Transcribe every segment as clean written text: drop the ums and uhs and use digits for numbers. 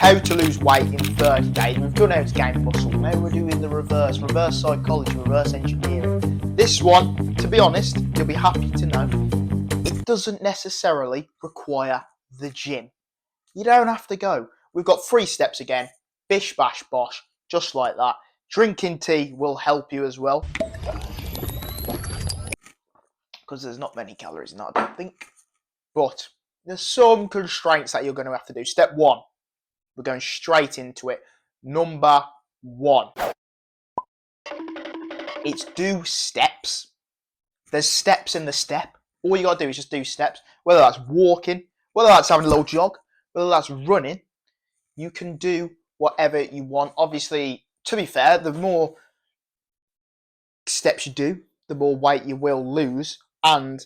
how to lose weight in 30 days. We've done how to gain muscle. Now we're doing the reverse psychology, reverse engineering. This one, to be honest, you'll be happy to know, it doesn't necessarily require the gym. You don't have to go. We've got 3 steps again. Bish, bash, bosh. Just like that. Drinking tea will help you as well, because there's not many calories in that, I don't think. But there's some constraints that you're going to have to do. Step 1. We're going straight into it. Number 1. It's do steps. There's steps in the step. All you got to do is just do steps. Whether that's walking, whether that's having a little jog, whether that's running, you can do whatever you want. Obviously, to be fair, the more steps you do, the more weight you will lose. And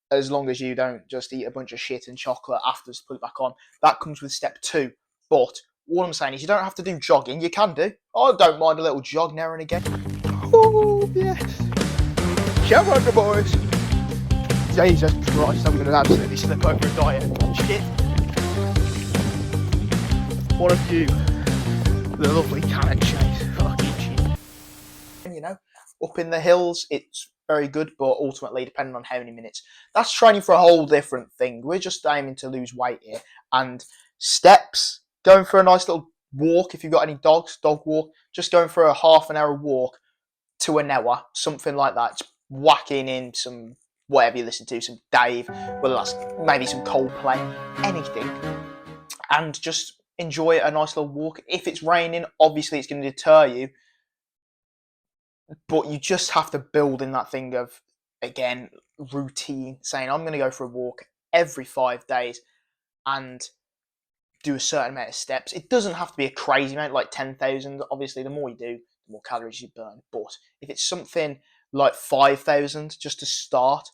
as long as you don't just eat a bunch of shit and chocolate after to put it back on, that comes with step 2. But all I'm saying is you don't have to do jogging. You can do. I don't mind a little jog now and again. Oh, yes. Come on, the boys. Jesus Christ, I'm going to absolutely slip over a diet. Shit. What a view. The lovely Cannon Chase. Fucking shit. You know, up in the hills, it's very good, but ultimately, depending on how many minutes. That's training for a whole different thing. We're just aiming to lose weight here. And steps, going for a nice little walk. If you've got any dogs, dog walk. Just going for a half an hour walk to an hour, something like that. Just whacking in some whatever you listen to, some Dave, whether that's maybe some Coldplay, anything, and just enjoy a nice little walk. If it's raining, obviously it's going to deter you, but you just have to build in that thing of, again, routine, saying I'm going to go for a walk every 5 days and do a certain amount of steps. It doesn't have to be a crazy amount, like 10,000. Obviously, the more you do, the more calories you burn. But if it's something like 5,000 just to start,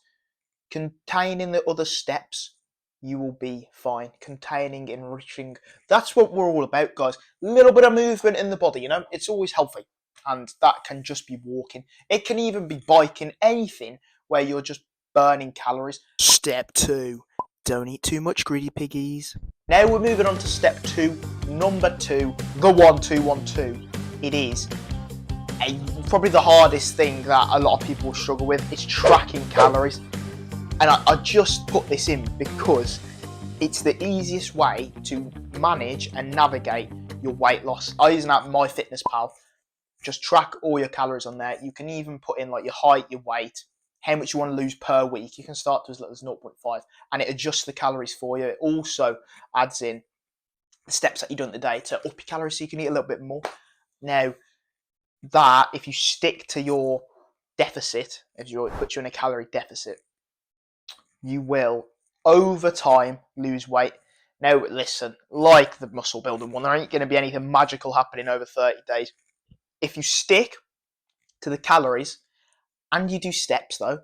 containing the other steps, you will be fine. Containing, enriching, that's what we're all about, guys. A little bit of movement in the body, you know, it's always healthy. And that can just be walking. It can even be biking, anything where you're just burning calories. Step 2. Don't eat too much, greedy piggies. Now we're moving on to step 2, number 2, the 1-2-1-2. It is probably the hardest thing that a lot of people struggle with. It's tracking calories. And I just put this in because it's the easiest way to manage and navigate your weight loss. I use an app, MyFitnessPal. Just track all your calories on there. You can even put in like your height, your weight, how much you want to lose per week. You can start to as little as 0.5 and it adjusts the calories for you. It also adds in the steps that you've done in the day to up your calories so you can eat a little bit more. Now, that, if you stick to your deficit, if it puts you in a calorie deficit, you will, over time, lose weight. Now, listen, like the muscle building one, there ain't going to be anything magical happening over 30 days. If you stick to the calories and you do steps, though,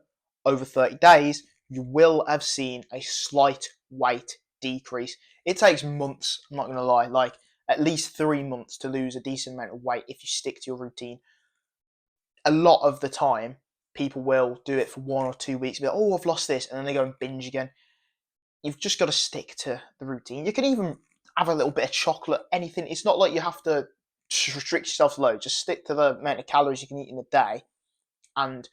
over 30 days, you will have seen a slight weight decrease. It takes months, I'm not going to lie, like at least 3 months to lose a decent amount of weight if you stick to your routine. A lot of the time, people will do it for 1 or 2 weeks, be like, oh, I've lost this, and then they go and binge again. You've just got to stick to the routine. You can even have a little bit of chocolate, anything. It's not like you have to restrict yourself to loads. Just stick to the amount of calories you can eat in a day, and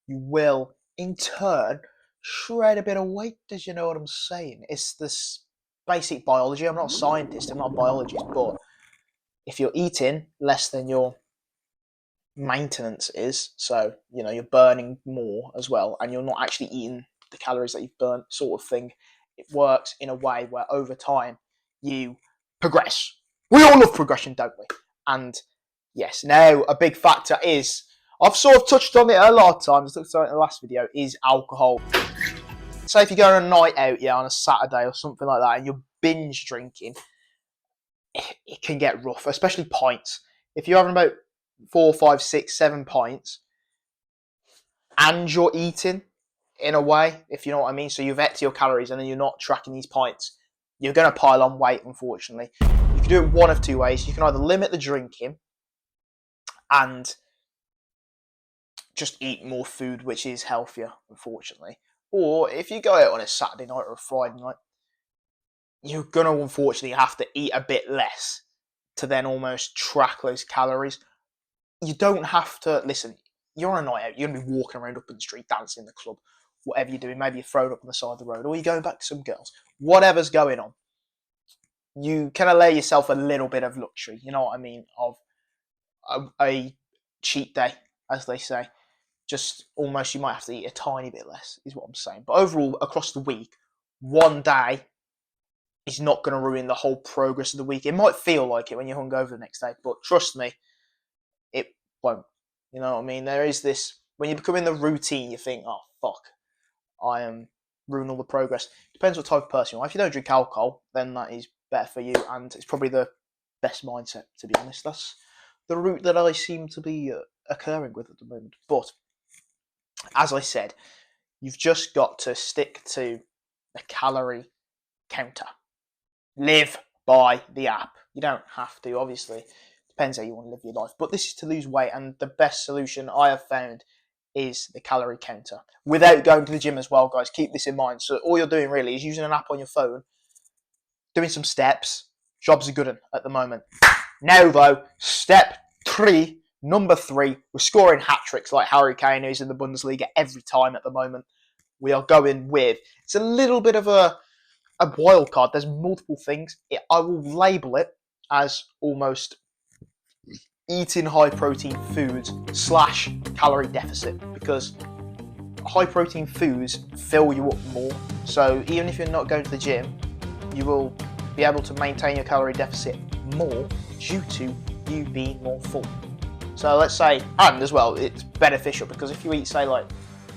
you will, in turn, shred a bit of weight. Does you know what I'm saying? It's this basic biology. I'm not a scientist, I'm not a biologist, but if you're eating less than your maintenance is, so you know you're burning more as well and you're not actually eating the calories that you've burnt, sort of thing, it works in a way where over time you progress. We all love progression, don't we? And yes, now a big factor is, I've sort of touched on it a lot of times, I touched on it in the last video, is alcohol. So if you go on a night out, yeah, on a Saturday or something like that, and you're binge drinking, it can get rough, especially pints. If you're having about 4, 5, 6, 7 pints, and you're eating in a way, if you know what I mean, so you've ate your calories and then you're not tracking these pints, you're going to pile on weight, unfortunately. You can do it one of 2 ways. You can either limit the drinking and just eat more food, which is healthier, unfortunately. Or if you go out on a Saturday night or a Friday night, you're going to unfortunately have to eat a bit less to then almost track those calories. You don't have to listen. You're on a night out. You're gonna be walking around up in the street, dancing in the club, whatever you're doing. Maybe you're thrown up on the side of the road, or you're going back to some girls. Whatever's going on, you can allow yourself a little bit of luxury. You know what I mean? Of a cheat day, as they say. Just almost, you might have to eat a tiny bit less, is what I'm saying. But overall, across the week, one day is not going to ruin the whole progress of the week. It might feel like it when you're hungover the next day, but trust me, it won't. You know what I mean? There is this, when you become in the routine, you think, oh, fuck, I am ruining all the progress. Depends what type of person you are. If you don't drink alcohol, then that is better for you, and it's probably the best mindset, to be honest. That's the route that I seem to be occurring with at the moment. But, as I said, you've just got to stick to a calorie counter. Live by the app. You don't have to, obviously. Depends how you want to live your life. But this is to lose weight, and the best solution I have found is the calorie counter. Without going to the gym as well, guys. Keep this in mind. So all you're doing really is using an app on your phone, doing some steps. Jobs are good at the moment. Now, though, step 3, number 3, we're scoring hat-tricks like Harry Kane, who's in the Bundesliga every time at the moment. We are going with, it's a little bit of a wild card. There's multiple things. I will label it as almost eating high protein foods / calorie deficit, because high protein foods fill you up more. So even if you're not going to the gym, you will be able to maintain your calorie deficit more due to you being more full. So let's say, and as well, it's beneficial because if you eat, say, like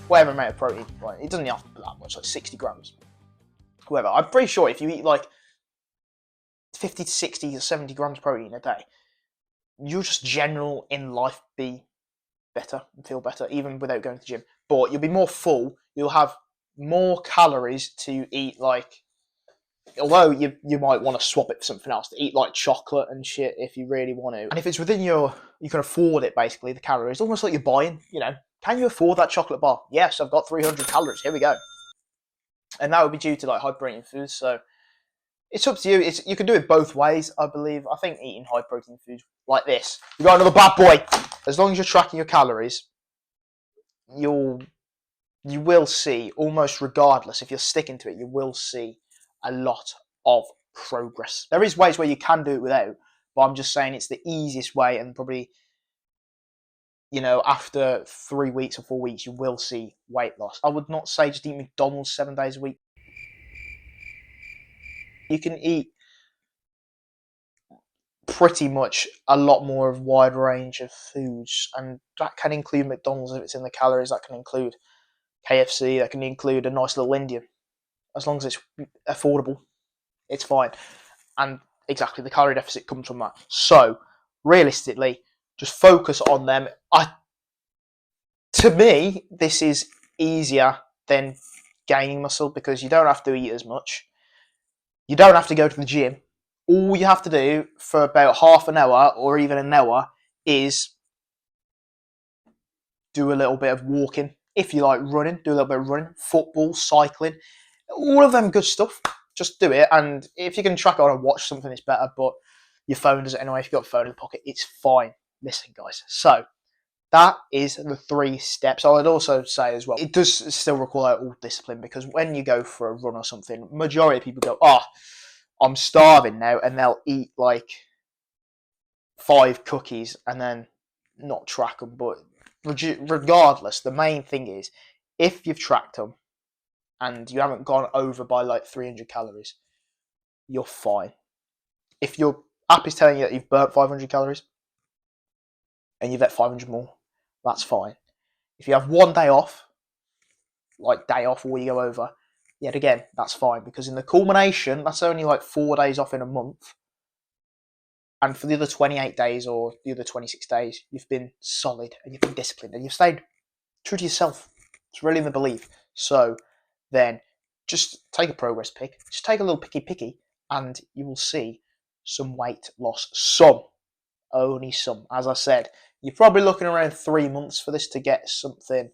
whatever amount of protein, right, it doesn't have to be that much, like 60 grams. Whatever. I'm pretty sure if you eat like 50 to 60 or 70 grams of protein a day, you'll just general in life be better and feel better, even without going to the gym. But you'll be more full. You'll have more calories to eat, like, although you might want to swap it for something else, to eat like chocolate and shit if you really want to. And if it's within you can afford it, basically, the calories. Almost like you're buying, can you afford that chocolate bar? Yes, I've got 300 calories. Here we go. And that would be due to like high protein foods. So it's up to you. You can do it both ways, I believe. I think eating high protein foods like this, you got another bad boy. As long as you're tracking your calories, you will see, almost regardless, if you're sticking to it, you will see a lot of progress. There is ways where you can do it without, but I'm just saying it's the easiest way, and probably, after 3 weeks or 4 weeks, you will see weight loss. I would not say just eat McDonald's 7 days a week. You can eat pretty much a lot more of a wide range of foods, and that can include McDonald's if it's in the calories. That can include KFC. That can include a nice little Indian. As long as it's affordable, it's fine. And exactly, the calorie deficit comes from that. So, realistically, just focus on them. To me, this is easier than gaining muscle because you don't have to eat as much. You don't have to go to the gym. All you have to do for about half an hour or even an hour is do a little bit of walking. If you like running, do a little bit of running, football, cycling, all of them good stuff. Just do it. And if you can track it on a watch, something is better, but your phone does it anyway. If you've got a phone in the pocket, it's fine. Listen, guys. So that is the 3 steps. I would also say as well, it does still require all discipline, because when you go for a run or something, majority of people go, I'm starving now, and they'll eat like 5 cookies and then not track them. But regardless, the main thing is, if you've tracked them and you haven't gone over by like 300 calories, you're fine. If your app is telling you that you've burnt 500 calories and you've ate 500 more, that's fine. If you have 1 day off, like day off where you go over, yet again, that's fine, because in the culmination, that's only like 4 days off in a month. And for the other 28 days or the other 26 days, you've been solid and you've been disciplined and you've stayed true to yourself. It's really the belief. So then just take a progress pick. Just take a little picky, and you will see some weight loss. Some. Only some. As I said, you're probably looking around 3 months for this to get something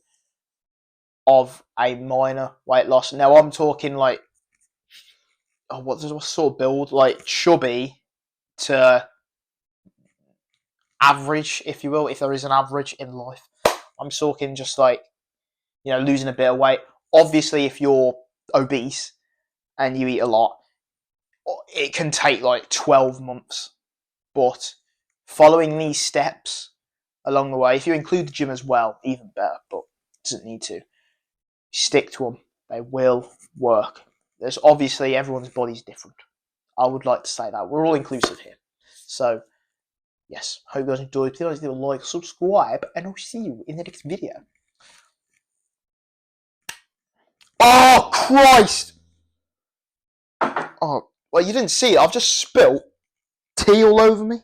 of a minor weight loss. Now I'm talking like, what sort of build? Like chubby to average, if you will, if there is an average in life. I'm talking just like, losing a bit of weight. Obviously, if you're obese and you eat a lot, it can take like 12 months. But following these steps along the way, if you include the gym as well, even better, but it doesn't need to. Stick to them. They will work. There's obviously everyone's body's different. I would like to say that. We're all inclusive here. So, yes, hope you guys enjoyed. Please leave a like, subscribe, and I'll see you in the next video. Oh, Christ! Oh, well, you didn't see it. I've just spilt tea all over me.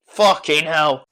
Fucking hell.